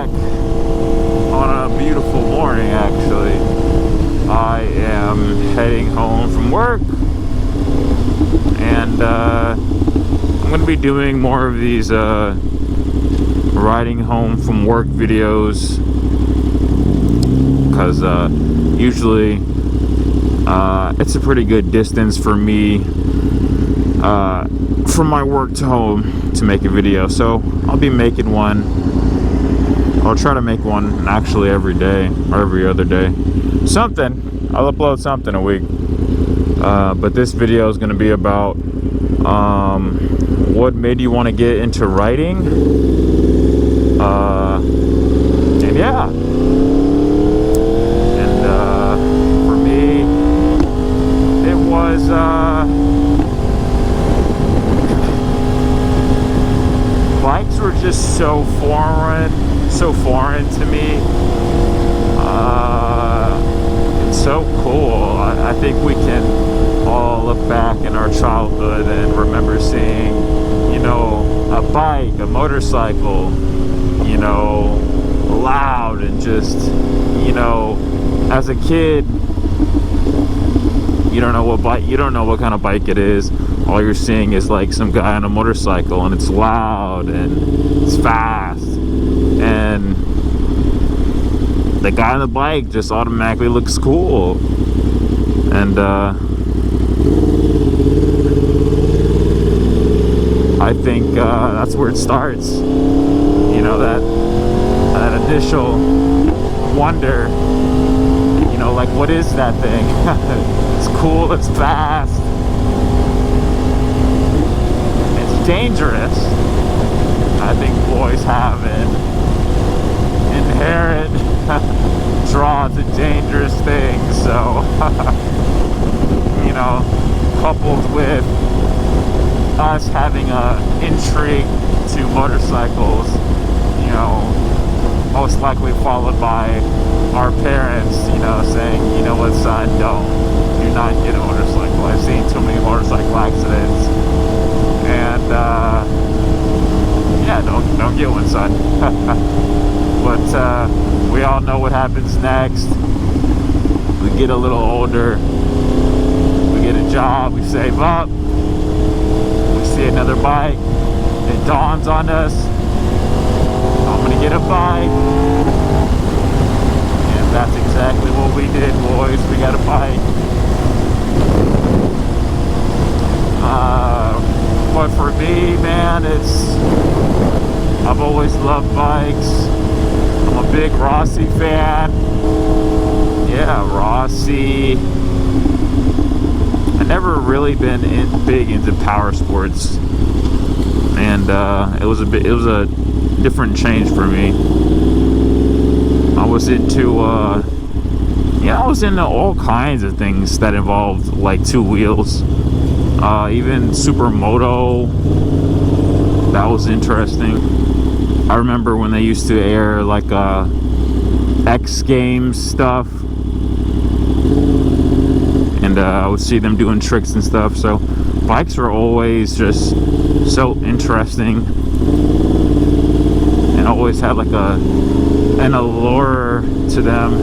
back on a beautiful morning, actually. I am heading home from work, and I'm going to be doing more of these riding home from work videos, because usually it's a pretty good distance for me from my work to home to make a video. So I'll be making one. I'll try to make one actually every day or every other day. Something. I'll upload something a week. But this video is going to be about what made you want to get into writing. And yeah. And for me, it was bikes were just so foreign to me. It's so cool. I think we can all look back in our childhood and remember seeing, you know, a bike, a motorcycle, you know, loud, and just, you know, as a kid, you don't know what kind of bike it is. All you're seeing is like some guy on a motorcycle, and it's loud and it's fast, and the guy on the bike just automatically looks cool. And I think that's where it starts. You know, that initial wonder, you know, like, what is that thing? It's cool, it's fast, it's dangerous. I think boys have an inherent draw to dangerous things. So you know, coupled with us having a intrigue to motorcycles, you know, most likely followed by our parents, you know, saying, you know what, son, do not get a motorcycle. I've seen too many motorcycle accidents, and yeah, don't get one, son. But we all know what happens next. We get a little older, we get a job, we save up, we see another bike, it dawns on us, I'm gonna get a bike. And that's exactly what we did, boys. We got a bike. But for me, man, I've always loved bikes. I'm a big Rossi fan. Yeah, Rossi. I never really been big into power sports, and it was a different change for me. I was into all kinds of things that involved like two wheels. Even supermoto, that was interesting. I remember when they used to air like X Games stuff, and I would see them doing tricks and stuff. So bikes were always just so interesting, and always had like an allure to them,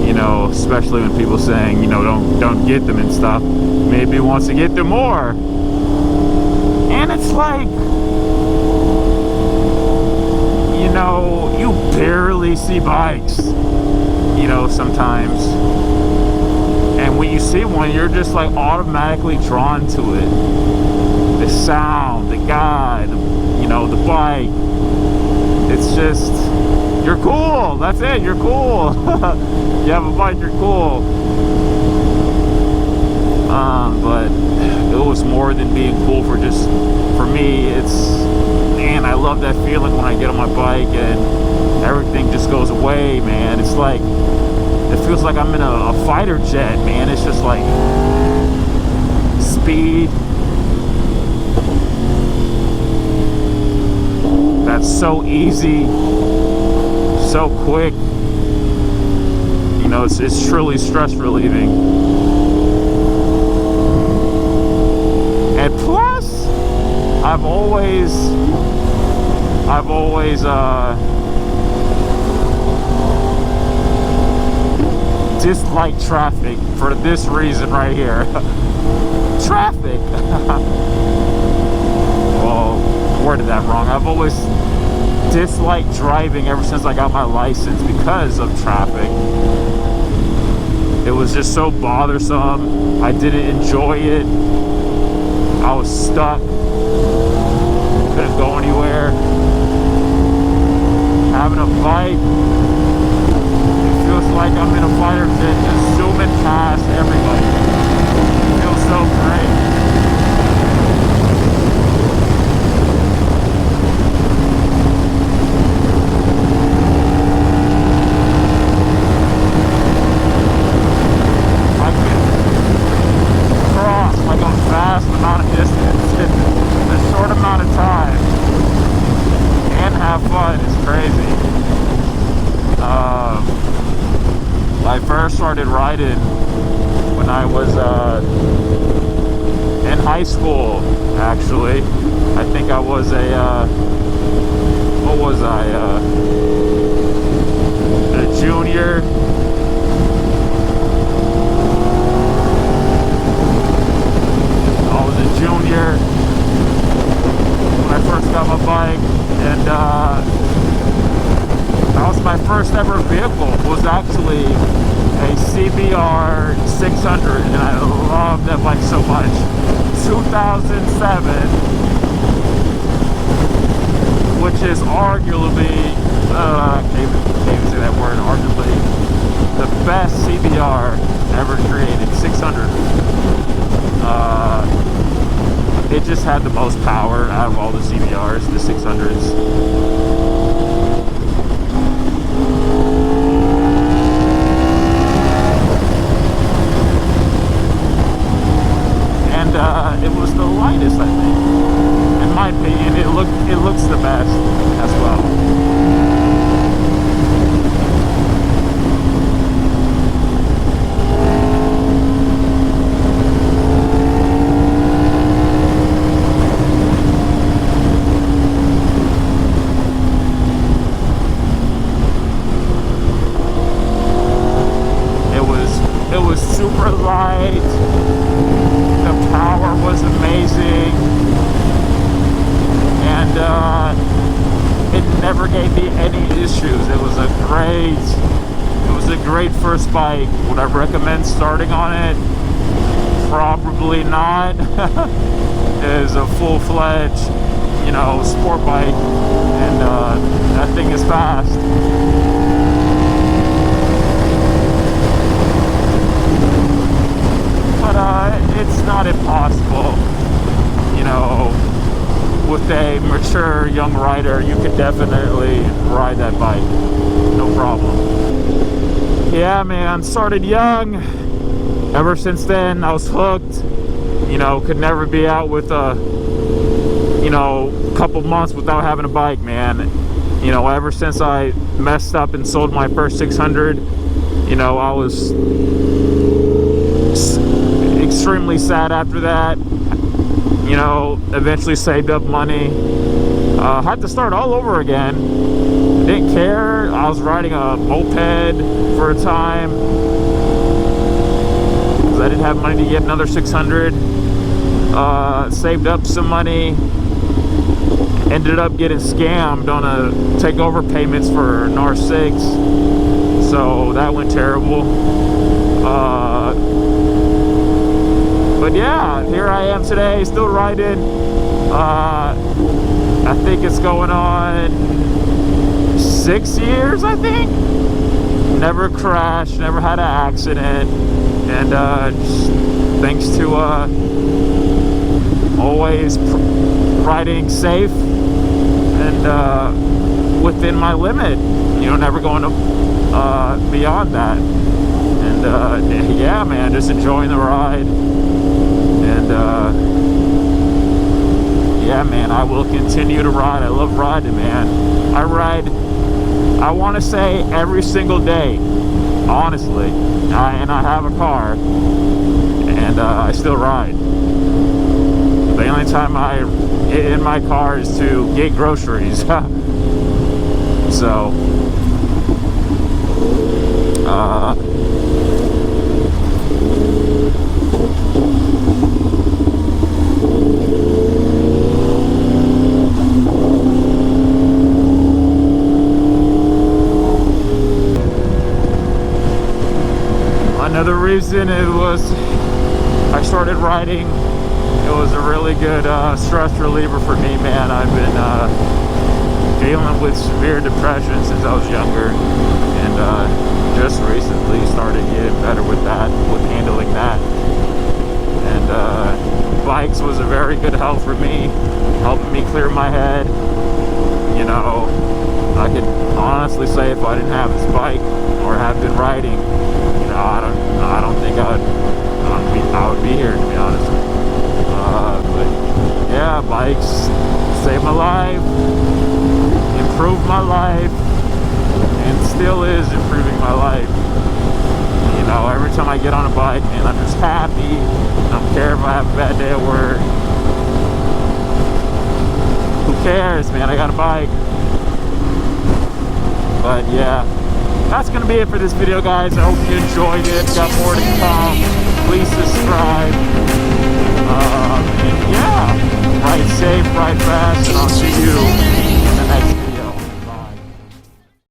you know, especially when people saying, you know, don't get them and stuff. Maybe he wants to get them more, and it's like, you know, you barely see bikes, you know, sometimes. And when you see one, you're just like automatically drawn to it. The sound, the guy, you know, the bike. It's just, you're cool. That's it, you're cool. You have a bike, you're cool. But it was more than being cool for me. Man, I love that feeling when I get on my bike and everything just goes away, man. It's like, it feels like I'm in a fighter jet, man. It's just like speed. That's so easy, so quick. You know, it's truly stress relieving. And plus, I've always dislike traffic for this reason right here. Traffic. Well, worded that wrong. I've always disliked driving ever since I got my license because of traffic. It was just so bothersome. I didn't enjoy it. I was stuck. Couldn't go anywhere. Having a bike, it feels like I'm in a fighter jet just zooming past everybody. It feels so great. I can cross like a vast amount of distance in a short amount of time and have fun. It's crazy. I first started riding when I was in high school, actually. I think I was what was I? A junior. I was a junior when I first got my bike, and that was my first ever vehicle. Was actually a CBR 600, and I love that bike so much. 2007, which is arguably, I can't even say that word, arguably the best CBR ever created, 600. It just had the most power out of all the CBRs, the 600s. It was the lightest, I think. In my opinion, it looks the best as well. It was super light. The power was amazing, and it never gave me any issues. It was a great first bike. Would I recommend starting on it? Probably not. It is a full-fledged, sport bike, and that thing is fast. It's not impossible, with a mature young rider, you could definitely ride that bike, no problem. Yeah, man, started young. Ever since then, I was hooked. Could never be out with a couple months without having a bike, man. Ever since I messed up and sold my first 600, I was extremely sad after that. Eventually saved up money. Had to start all over again. Didn't care. I was riding a moped for a time because I didn't have money to get another 600. Saved up some money. Ended up getting scammed on a takeover payments for an R6. So that went terrible. But yeah, here I am today, still riding. I think it's going on 6 years, I think. Never crashed, never had an accident. And just thanks to always riding safe and within my limit. Never going to beyond that. And yeah, man, just enjoying the ride. And yeah, man, I will continue to ride. I love riding, man. I ride, I want to say, every single day, honestly. And I have a car, and I still ride. The only time I in my car is to get groceries. So Another reason I started riding. It was a really good stress reliever for me, man. I've been dealing with severe depression since I was younger, and just recently started getting better with handling that. And bikes was a very good help for me, helping me clear my head. You know, I could honestly say if I didn't have this bike or have been riding, you know, I don't think I would be here, to be honest. But yeah, bikes saved my life, improved my life, and still is improving my life. You know, every time I get on a bike, man, I'm just happy. I don't care if I have a bad day at work. Who cares, man? I got a bike. But yeah, that's gonna be it for this video, guys. I hope you enjoyed it. Got more to come. Please subscribe. And yeah, ride safe, ride fast, and I'll see you